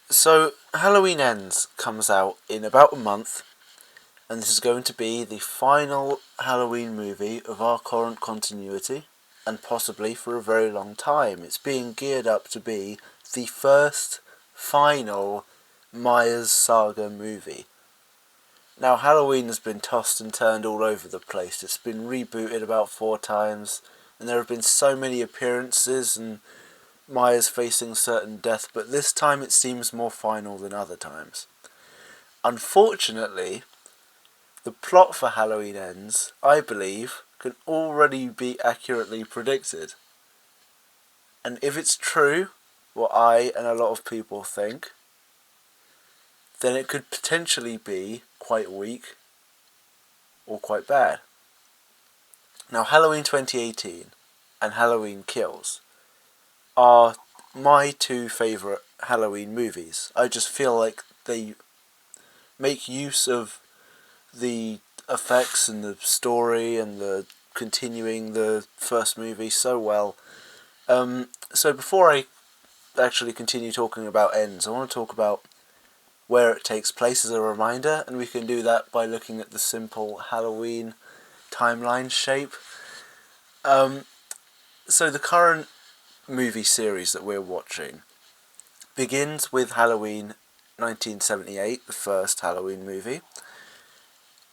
So, Halloween Ends comes out in about a month, and this is going to be the final Halloween movie of our current continuity, and possibly for a very long time. It's being geared up to be the first final Myers saga movie. Now, Halloween has been tossed and turned all over the place. It's been rebooted about 4 times, and there have been so many appearances and Myers facing certain death, but this time it seems more final than other times. Unfortunately, the plot for Halloween Ends, I believe, can already be accurately predicted. And if it's true, what I and a lot of people think, then it could potentially be quite weak or quite bad. Now, Halloween 2018 and Halloween Kills are my two favourite Halloween movies. I just feel like they make use of the effects and the story and the continuing the first movie so well. So before I actually continue talking about Ends, I want to talk about where it takes place as a reminder, and we can do that by looking at the simple Halloween timeline shape. So the current movie series that we're watching begins with Halloween 1978, the first Halloween movie,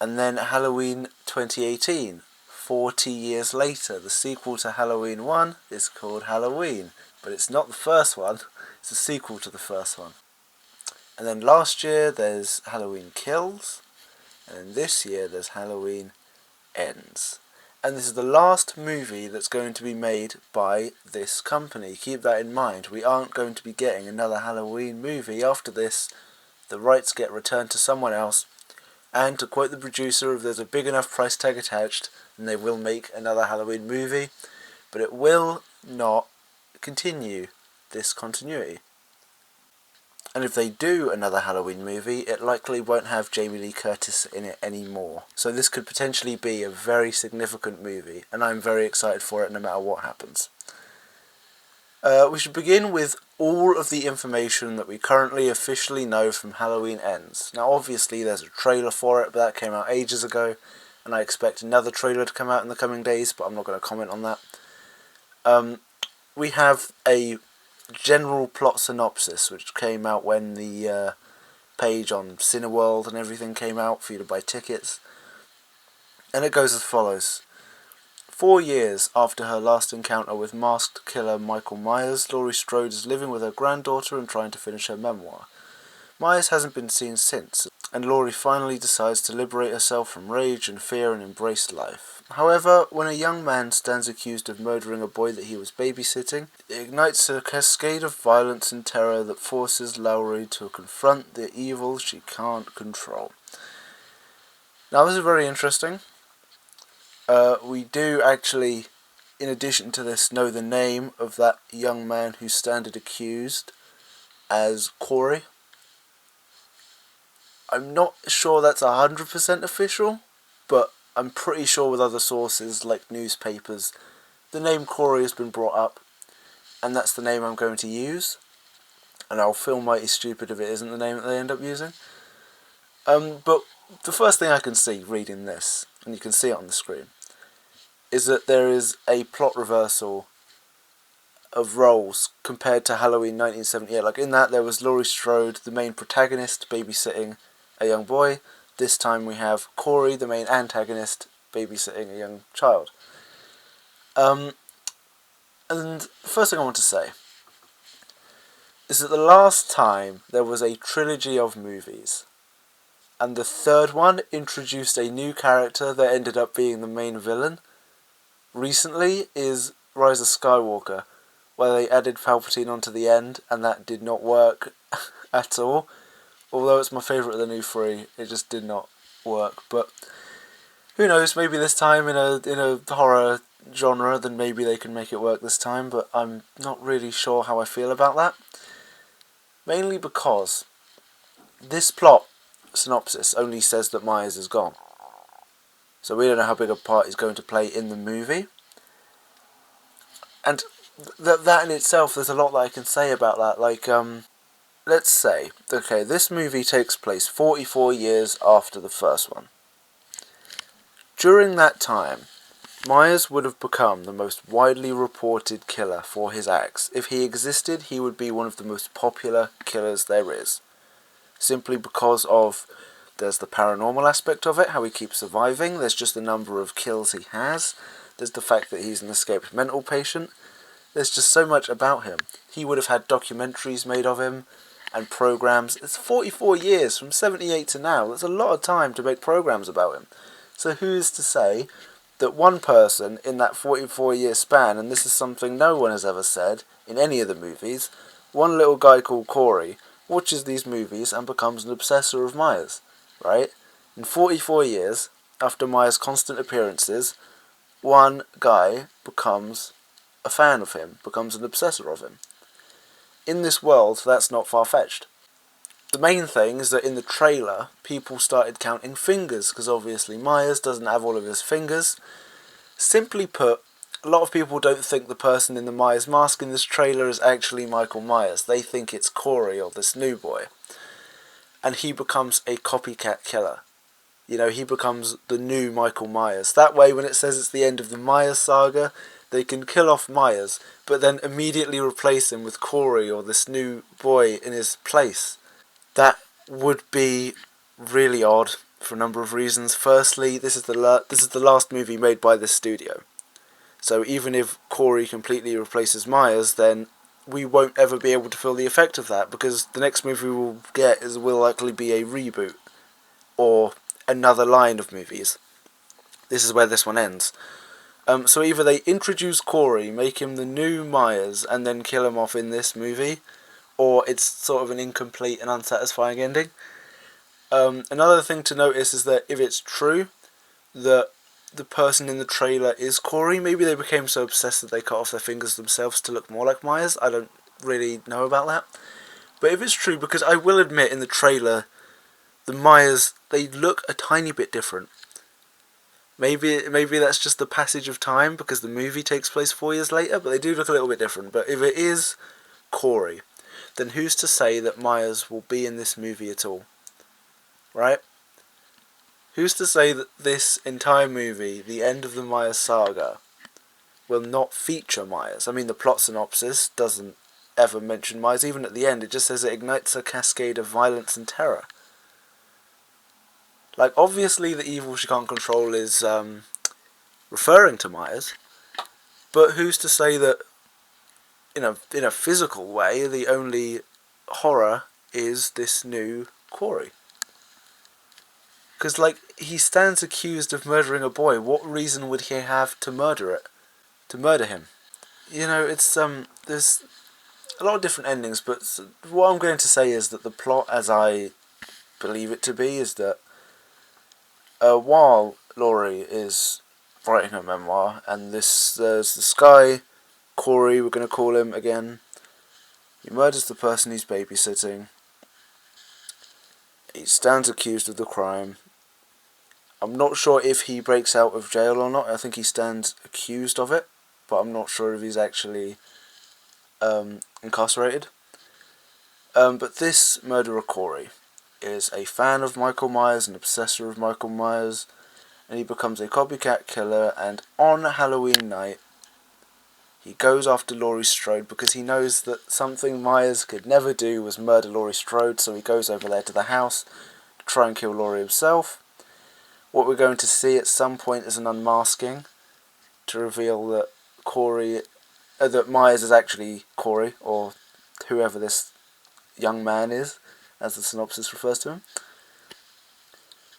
and then Halloween 2018, 40 years later. The sequel to Halloween 1 is called Halloween, but it's not the first one, it's a sequel to the first one. And then last year there's Halloween Kills, and then this year there's Halloween Ends. And this is the last movie that's going to be made by this company. Keep that in mind. We aren't going to be getting another Halloween movie after this. The rights get returned to someone else. And to quote the producer, if there's a big enough price tag attached, then they will make another Halloween movie. But it will not continue this continuity. And if they do another Halloween movie, it likely won't have Jamie Lee Curtis in it anymore. So this could potentially be a very significant movie, and I'm very excited for it no matter what happens. We should begin with all of the information that we currently officially know from Halloween Ends. Now obviously there's a trailer for it, but that came out ages ago, and I expect another trailer to come out in the coming days, but I'm not going to comment on that. We have a general plot synopsis which came out when the page on Cineworld and everything came out for you to buy tickets, and it goes as follows. 4 years after her last encounter with masked killer Michael Myers, Laurie Strode is living with her granddaughter and trying to finish her memoir. Myers hasn't been seen since, and Laurie finally decides to liberate herself from rage and fear and embrace life. However, when a young man stands accused of murdering a boy that he was babysitting, it ignites a cascade of violence and terror that forces Laurie to confront the evil she can't control. Now this is very interesting. We do actually, in addition to this, know the name of that young man who stands accused as Corey. I'm not sure that's 100% official, but I'm pretty sure with other sources like newspapers, the name Corey has been brought up, and that's the name I'm going to use. And I'll feel mighty stupid if it isn't the name that they end up using. But the first thing I can see reading this, and you can see it on the screen, is that there is a plot reversal of roles compared to Halloween 1978. Like in that, there was Laurie Strode, the main protagonist, babysitting a young boy. This time we have Corey, the main antagonist, babysitting a young child. And the first thing I want to say is that the last time there was a trilogy of movies, and the third one introduced a new character that ended up being the main villain, recently is Rise of Skywalker, where they added Palpatine onto the end, and that did not work at all. Although it's my favourite of the new three, it just did not work. But who knows? Maybe this time in a horror genre, then maybe they can make it work this time. But I'm not really sure how I feel about that. Mainly because this plot synopsis only says that Myers is gone, so we don't know how big a part he's going to play in the movie. And that in itself, there's a lot that I can say about that. Like let's say, okay, this movie takes place 44 years after the first one. During that time, Myers would have become the most widely reported killer for his acts. If he existed, he would be one of the most popular killers there is. Simply because of, there's the paranormal aspect of it, how he keeps surviving, there's just the number of kills he has, there's the fact that he's an escaped mental patient, there's just so much about him. He would have had documentaries made of him, and programs. It's 44 years, from 78 to now, that's a lot of time to make programs about him. So who's to say that one person in that 44-year span, and this is something no one has ever said in any of the movies, one little guy called Corey watches these movies and becomes an obsessor of Myers, right? In 44 years, after Myers' constant appearances, one guy becomes a fan of him, becomes an obsessor of him. In this world, that's not far-fetched. The main thing is that in the trailer, people started counting fingers, because obviously Myers doesn't have all of his fingers. Simply put, a lot of people don't think the person in the Myers mask in this trailer is actually Michael Myers. They think it's Corey, or this new boy. And he becomes a copycat killer. You know, he becomes the new Michael Myers. That way, when it says it's the end of the Myers saga, they can kill off Myers, but then immediately replace him with Corey, or this new boy in his place. That would be really odd for a number of reasons. Firstly, this is the last movie made by this studio. So even if Corey completely replaces Myers, then we won't ever be able to feel the effect of that, because the next movie we'll get will likely be a reboot, or another line of movies. This is where this one ends. So either they introduce Corey, make him the new Myers, and then kill him off in this movie, or it's sort of an incomplete and unsatisfying ending. Another thing to notice is that if it's true that the person in the trailer is Corey, maybe they became so obsessed that they cut off their fingers themselves to look more like Myers. I don't really know about that. But if it's true, because I will admit in the trailer, the Myers, they look a tiny bit different. Maybe that's just the passage of time, because the movie takes place 4 years later, but they do look a little bit different. But if it is Corey, then who's to say that Myers will be in this movie at all? Right? Who's to say that this entire movie, the end of the Myers saga, will not feature Myers? I mean, the plot synopsis doesn't ever mention Myers. Even at the end, it just says it ignites a cascade of violence and terror. Like, obviously the evil she can't control is referring to Myers, but who's to say that in a physical way the only horror is this new Corey? Because, like, he stands accused of murdering a boy. What reason would he have to murder him? You know, it's there's a lot of different endings, but what I'm going to say is that the plot, as I believe it to be, is that while Laurie is writing her memoir, and there's this guy, Corey, we're going to call him again, he murders the person he's babysitting. He stands accused of the crime. I'm not sure if he breaks out of jail or not. I think he stands accused of it, but I'm not sure if he's actually incarcerated. But this murderer, Corey, is a fan of Michael Myers, an obsessor of Michael Myers, and he becomes a copycat killer, and on Halloween night, he goes after Laurie Strode because he knows that something Myers could never do was murder Laurie Strode, so he goes over there to the house to try and kill Laurie himself. What we're going to see at some point is an unmasking to reveal that that Myers is actually Corey, or whoever this young man is, as the synopsis refers to him.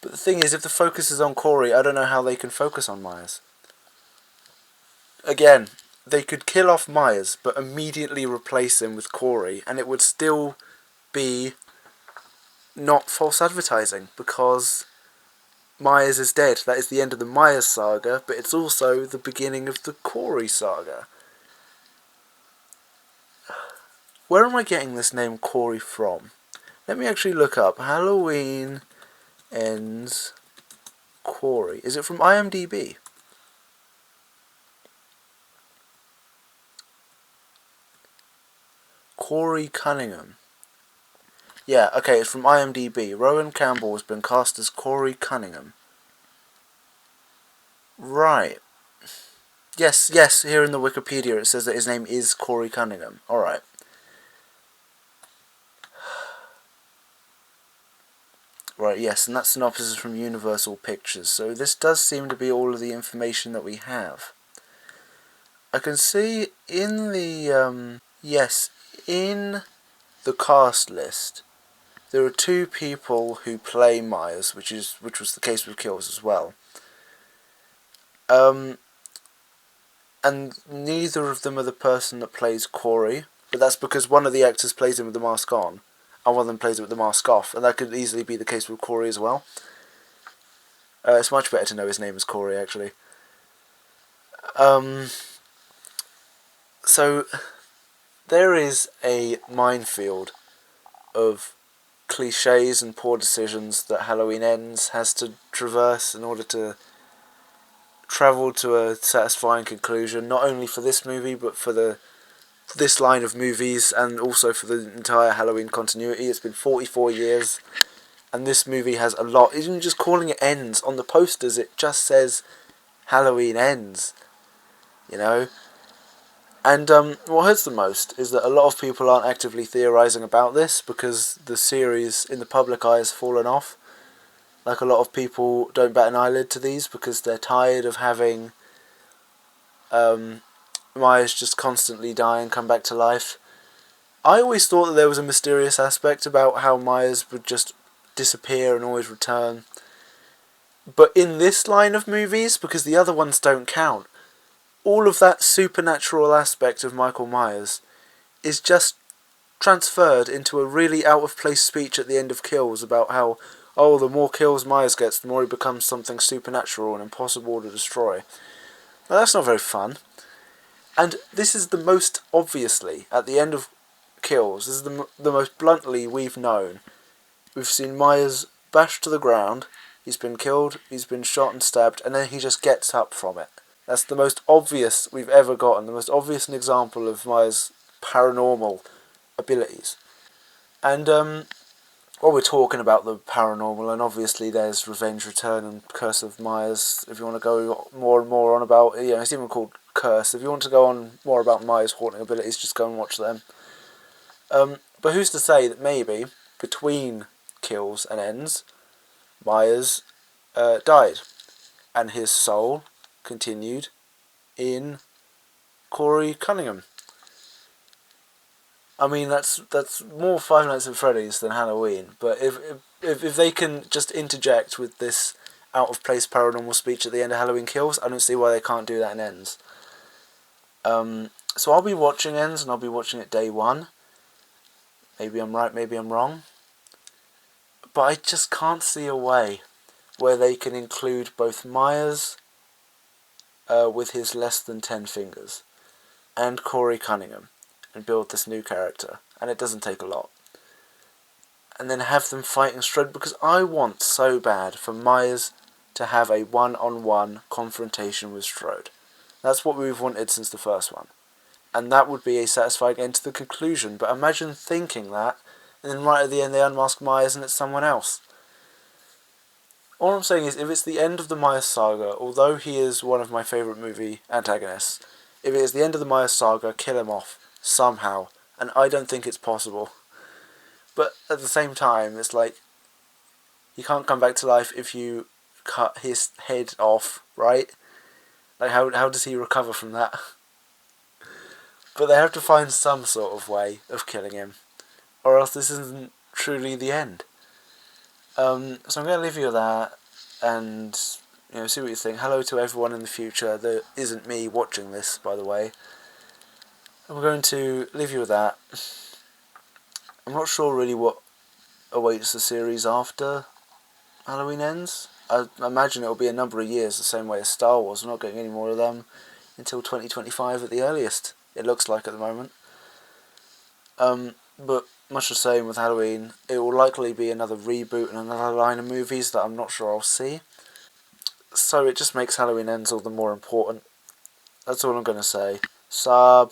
But the thing is, if the focus is on Corey, I don't know how they can focus on Myers. Again, they could kill off Myers, but immediately replace him with Corey, and it would still be not false advertising, because Myers is dead. That is the end of the Myers saga, but it's also the beginning of the Corey saga. Where am I getting this name Corey from? Let me actually look up. Halloween ends Corey. Is it from IMDb? Corey Cunningham. Yeah, okay, it's from IMDb. Rowan Campbell has been cast as Corey Cunningham. Right. Yes, here in the Wikipedia it says that his name is Corey Cunningham. Alright. Right, yes, and that synopsis is from Universal Pictures, so this does seem to be all of the information that we have. I can see in the, yes, in the cast list, there are two people who play Myers, which was the case with Kills as well. And neither of them are the person that plays Corey, but that's because one of the actors plays him with the mask on, and one of them plays it with the mask off, and that could easily be the case with Corey as well. It's much better to know his name is Corey, actually. So, there is a minefield of cliches and poor decisions that Halloween Ends has to traverse in order to travel to a satisfying conclusion, not only for this movie, but for this line of movies, and also for the entire Halloween continuity. It's been 44 years, and this movie has a lot. Even just calling it Ends, on the posters it just says Halloween Ends, you know? And what hurts the most is that a lot of people aren't actively theorising about this, because the series in the public eye has fallen off. Like, a lot of people don't bat an eyelid to these because they're tired of having Myers just constantly die and come back to life. I always thought that there was a mysterious aspect about how Myers would just disappear and always return. But in this line of movies, because the other ones don't count, all of that supernatural aspect of Michael Myers is just transferred into a really out-of-place speech at the end of Kills about how, oh, the more kills Myers gets, the more he becomes something supernatural and impossible to destroy. Now, that's not very fun. And this is the most obviously, at the end of Kills, this is the most bluntly we've known. We've seen Myers bashed to the ground, he's been killed, he's been shot and stabbed, and then he just gets up from it. That's the most obvious we've ever gotten, the most obvious example of Myers' paranormal abilities. And while we're talking about the paranormal, and obviously there's Revenge Return and Curse of Myers, if you want to go more and more on about, it's even called Curse. If you want to go on more about Myers' haunting abilities, just go and watch them. But who's to say that maybe, between Kills and Ends, Myers died, and his soul continued in Corey Cunningham. I mean, that's more Five Nights at Freddy's than Halloween, but if they can just interject with this out-of-place paranormal speech at the end of Halloween Kills, I don't see why they can't do that in Ends. So I'll be watching Ends, and I'll be watching it day one. Maybe I'm right, maybe I'm wrong. But I just can't see a way where they can include both Myers with his less than 10 fingers and Corey Cunningham and build this new character. And it doesn't take a lot. And then have them fighting Strode, because I want so bad for Myers to have a one-on-one confrontation with Strode. That's what we've wanted since the first one. And that would be a satisfying end to the conclusion. But imagine thinking that, and then right at the end they unmask Myers and it's someone else. All I'm saying is, if it's the end of the Myers saga, although he is one of my favourite movie antagonists, if it is the end of the Myers saga, kill him off, somehow. And I don't think it's possible. But at the same time, it's like, he can't come back to life if you cut his head off, right? Like, how does he recover from that? But they have to find some sort of way of killing him, or else this isn't truly the end. So I'm going to leave you with that, and see what you think. Hello to everyone in the future that isn't me watching this, by the way. And we're going to leave you with that. I'm not sure really what awaits the series after Halloween Ends. I imagine it'll be a number of years, the same way as Star Wars. We're not getting any more of them until 2025 at the earliest, it looks like at the moment. But much the same with Halloween, it will likely be another reboot and another line of movies that I'm not sure I'll see. So it just makes Halloween Ends all the more important. That's all I'm going to say. Sub.